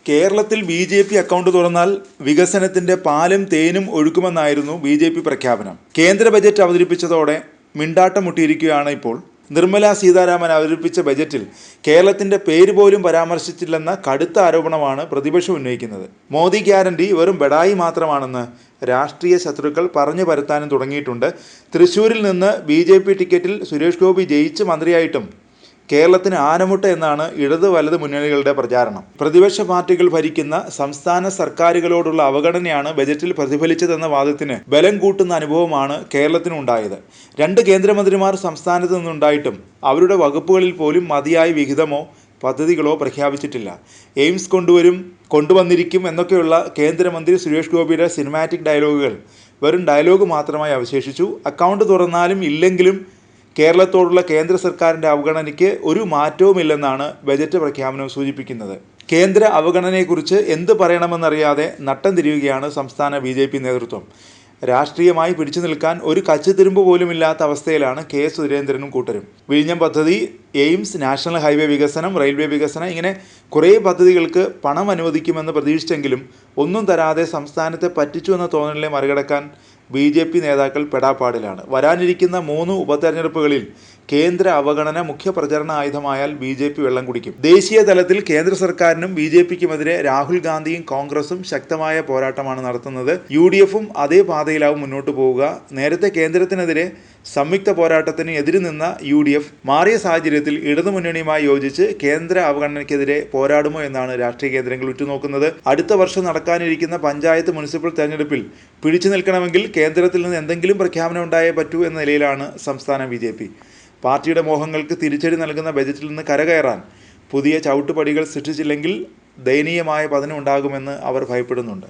കേരളത്തിൽ BJP. Account തുറന്നാൽ വികസനത്തിന്റെ പാലും തേനും ഒഴുക്കുമെന്നായിരുന്നു ബി.ജെ.പി. പ്രഖ്യാപനം. കേന്ദ്ര ബജറ്റ് അവതരിപ്പിച്ചതോടെ മിണ്ടാട്ടം മുട്ടിയിരിക്കുകയാണ് ഇപ്പോൾ. നിർമ്മല സീതാരാമൻ അവതരിപ്പിച്ച ബജറ്റിൽ കേരളത്തിന്റെ പേര് പോലും പരാമർശിച്ചില്ലെന്ന കടുത്ത ആരോപണമാണ് പ്രതിപക്ഷം ഉന്നയിക്കുന്നത്. മോദി ഗ്യാരണ്ടി വെറും ബഡായി മാത്രമാണെന്ന് രാഷ്ട്രീയ ശത്രുക്കൾ പറഞ്ഞു പരത്താനും തുടങ്ങിയിട്ടുണ്ട്. തൃശ്ശൂരിൽ നിന്ന് ബി.ജെ.പി. ടിക്കറ്റിൽ സുരേഷ് ഗോപി ജയിച്ച് മന്ത്രിയായിട്ടും കേരളത്തിന് ആനമുട്ട എന്നാണ് ഇടത് വലത് മുന്നണികളുടെ പ്രചാരണം. പ്രതിപക്ഷ പാർട്ടികൾ ഭരിക്കുന്ന സംസ്ഥാന സർക്കാരുകളോടുള്ള അവഗണനയാണ് ബജറ്റിൽ പ്രതിഫലിച്ചതെന്ന വാദത്തിന് ബലം കൂട്ടുന്ന അനുഭവമാണ് കേരളത്തിനുണ്ടായത്. 2 കേന്ദ്രമന്ത്രിമാർ സംസ്ഥാനത്ത് നിന്നുണ്ടായിട്ടും അവരുടെ വകുപ്പുകളിൽ പോലും മതിയായ വിഹിതമോ പദ്ധതികളോ പ്രഖ്യാപിച്ചിട്ടില്ല. എയിംസ് കൊണ്ടുവന്നിരിക്കും എന്നൊക്കെയുള്ള കേന്ദ്രമന്ത്രി സുരേഷ് ഗോപിയുടെ സിനിമാറ്റിക് ഡയലോഗുകൾ വെറും ഡയലോഗ് മാത്രമായി അവശേഷിച്ചു. അക്കൗണ്ട് തുറന്നാലും ഇല്ലെങ്കിലും കേരളത്തോടുള്ള കേന്ദ്ര സർക്കാരിൻ്റെ അവഗണനയ്ക്ക് ഒരു മാറ്റവുമില്ലെന്നാണ് ബജറ്റ് പ്രഖ്യാപനം സൂചിപ്പിക്കുന്നത്. കേന്ദ്ര അവഗണനയെക്കുറിച്ച് എന്ത് പറയണമെന്നറിയാതെ നട്ടം തിരിയുകയാണ് സംസ്ഥാന ബി.ജെ.പി. നേതൃത്വം. രാഷ്ട്രീയമായി പിടിച്ചു നിൽക്കാൻ ഒരു കച്ചിത്തിരുമ്പ് പോലുമില്ലാത്ത അവസ്ഥയിലാണ് കെ സുരേന്ദ്രനും കൂട്ടരും. വിഴിഞ്ഞം പദ്ധതി, എയിംസ്, നാഷണൽ ഹൈവേ വികസനം, റെയിൽവേ വികസനം, ഇങ്ങനെ കുറേ പദ്ധതികൾക്ക് പണം അനുവദിക്കുമെന്ന് പ്രതീക്ഷിച്ചെങ്കിലും ഒന്നും തരാതെ സംസ്ഥാനത്തെ പറ്റിച്ചു എന്ന തോന്നലിനെ മറികടക്കാൻ ബി.ജെ.പി. നേതാക്കൾ പെടാപ്പാടിലാണ്. വരാനിരിക്കുന്ന 3 ഉപതെരഞ്ഞെടുപ്പുകളിൽ കേന്ദ്ര അവഗണന മുഖ്യ പ്രചരണ ആയുധമായാൽ ബി.ജെ.പി. വെള്ളം കുടിക്കും. ദേശീയ തലത്തിൽ കേന്ദ്ര സർക്കാരിനും ബി.ജെ.പിക്കുമെതിരെ രാഹുൽ ഗാന്ധിയും കോൺഗ്രസും ശക്തമായ പോരാട്ടമാണ് നടത്തുന്നത്. യു.ഡി.എഫും അതേ പാതയിലാവും മുന്നോട്ട് പോവുക. നേരത്തെ കേന്ദ്രത്തിനെതിരെ സംയുക്ത പോരാട്ടത്തിന് എതിര് നിന്ന യു.ഡി.എഫ് മാറിയ സാഹചര്യത്തിൽ ഇടതുമുന്നണിയുമായി യോജിച്ച് കേന്ദ്ര അവഗണനയ്ക്കെതിരെ പോരാടുമോ എന്നാണ് രാഷ്ട്രീയ കേന്ദ്രങ്ങൾ ഉറ്റുനോക്കുന്നത്. അടുത്ത വർഷം നടക്കാനിരിക്കുന്ന പഞ്ചായത്ത് മുനിസിപ്പൽ തെരഞ്ഞെടുപ്പിൽ പിടിച്ചു നിൽക്കണമെങ്കിൽ കേന്ദ്രത്തിൽ നിന്ന് എന്തെങ്കിലും പ്രഖ്യാപനം ഉണ്ടായേ പറ്റൂ എന്ന നിലയിലാണ് സംസ്ഥാന ബി.ജെ.പി. പാർട്ടിയുടെ മോഹങ്ങൾക്ക് തിരിച്ചടി നൽകുന്ന ബജറ്റിൽ നിന്ന് കരകയറാൻ പുതിയ ചവിട്ടുപടികൾ സൃഷ്ടിച്ചില്ലെങ്കിൽ ദയനീയമായ പതനം ഉണ്ടാകുമെന്ന് അവർ ഭയപ്പെടുന്നുണ്ട്.